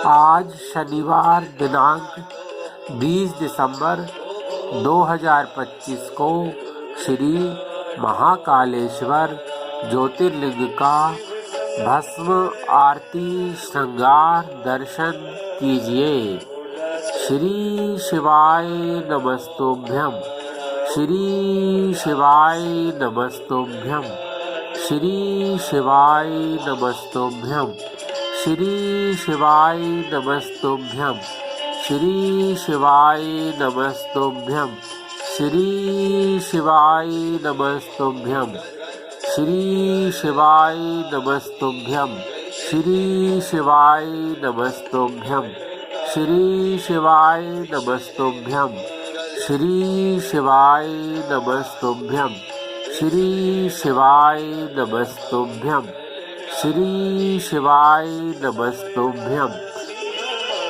आज शनिवार दिनांक 20 दिसंबर 2025 को श्री महाकालेश्वर ज्योतिर्लिंग का भस्म आरती श्रृंगार दर्शन कीजिए। श्री शिवाय नमस्तुभ्यं। श्री शिवाय नमस्तुभ्यं। श्री शिवाय नमस्तुभ्यं। श्री शिवाय नमस्तुभ्यं। श्री शिवाय नमस्तुभ्यं। श्री शिवाय नमस्तुभ्यं। श्री शिवाय नमस्तुभ्यं। श्री शिवाय नमस्तुभ्यं। श्री शिवाय नमस्तुभ्यं। श्री शिवाय नमस्तुभ्यं। श्री शिवाय नमस्तुभ्यं। श्री शिवाय नमस्तुभ्यं।